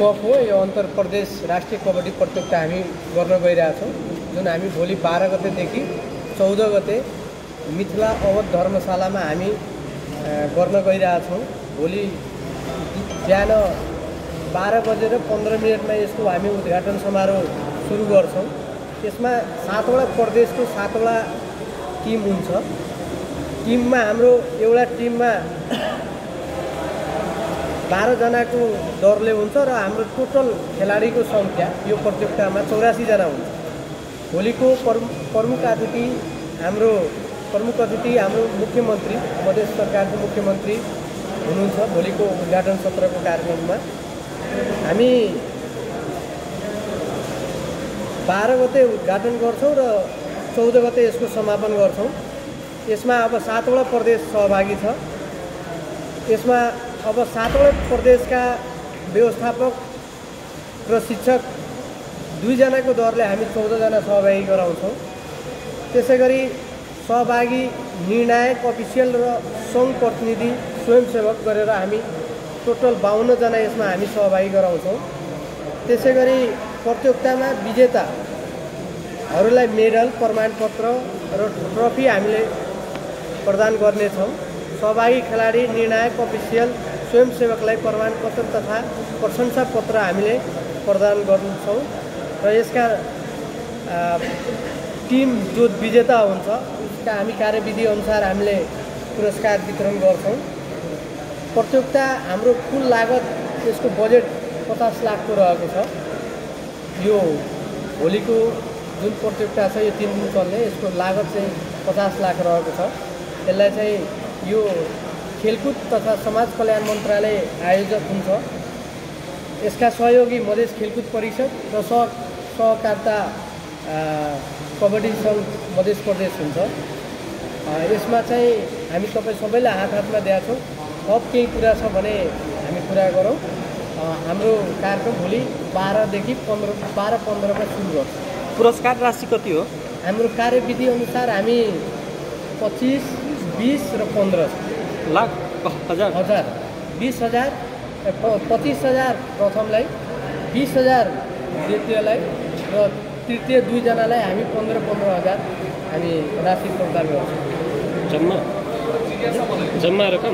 Cup हो। यो अन्तर प्रदेश राष्ट्रिय कबड्डी प्रतियोगिता हामी गर्न गइरहेछौँ, जुन हामी भोलि 12 गतेदेखि 14 गते मिथिला अवध धर्मशालामा हामी गर्न गइरहेछौँ। भोलि बिहान 12:15 यसको हामी उद्घाटन समारोह सुरु गर्छौँ। यसमा 7वटा प्रदेशको 7वटा टिम हुन्छ। टिममा हाम्रो एउटा टिममा 12 जनाको दरले हुन्छ र हाम्रो टोटल खेलाडीको सङ्ख्या यो प्रतियोगितामा 84 जना हुन्छ। भोलिको प्रमुख अतिथि हाम्रो मुख्यमन्त्री, मधेस सरकारको मुख्यमन्त्री हुनुहुन्छ। भोलिको उद्घाटन सत्रको कार्यक्रममा हामी 12 गते उद्घाटन गर्छौँ र 14 गते यसको समापन गर्छौँ। यसमा अब 7वटा प्रदेश सहभागी छ। यसमा अब 7वटा प्रदेशका व्यवस्थापक र शिक्षक 2 जनाको दरले हामी 14 जना सहभागी गराउँछौँ। त्यसै गरी सहभागी, निर्णायक, अफिसियल र सङ्घ प्रतिनिधि, स्वयंसेवक गरेर हामी टोटल 52 जना यसमा हामी सहभागी गराउँछौँ। त्यसै गरी प्रतियोगितामा विजेताहरूलाई मेडल, प्रमाणपत्र र ट्रफी हामीले प्रदान गर्नेछौँ। सहभागी खेलाडी, निर्णायक, अफिसियल, स्वयंसेवकलाई प्रमाणपत्र तथा प्रशंसा पत्र हामीले प्रदान गर्छौँ र यसका टिम जो विजेता हुन्छ उसका हामी कार्यविधि अनुसार हामीले पुरस्कार वितरण गर्छौँ। प्रतियोगिता हाम्रो कुल लागत, यसको बजेट 50 लाखको रहेको छ। यो भोलिको जुन प्रतियोगिता छ यो 3 दिन चल्ने, यसको लागत चाहिँ 50 लाख रहेको छ। यसलाई चाहिँ यो खेलकुद तथा समाज कल्याण मन्त्रालय आयोजक हुन्छ। यसका सहयोगी मधेस खेलकुद परिषद र सहकारिता कबड्डी सङ्घ मधेस प्रदेश हुन्छ। यसमा चाहिँ हामी तपाईँ सबैलाई हातमा दिएका छौँ। थप केही कुरा छ भने हामी कुरा गरौँ। हाम्रो कार्यक्रम भोलि 12देखि 12:15मा सुरु गर्छ। पुरस्कार राशि कति हो? हाम्रो कार्यविधि अनुसार हामी 25, 20 र 15 लाख हजार 20,000 25,000 प्रथमलाई, 20,000 द्वितीयलाई र तृतीय 2 जनालाई हामी 15,000 हामी राशि प्रदान गर्छौँ। जम्मा रकम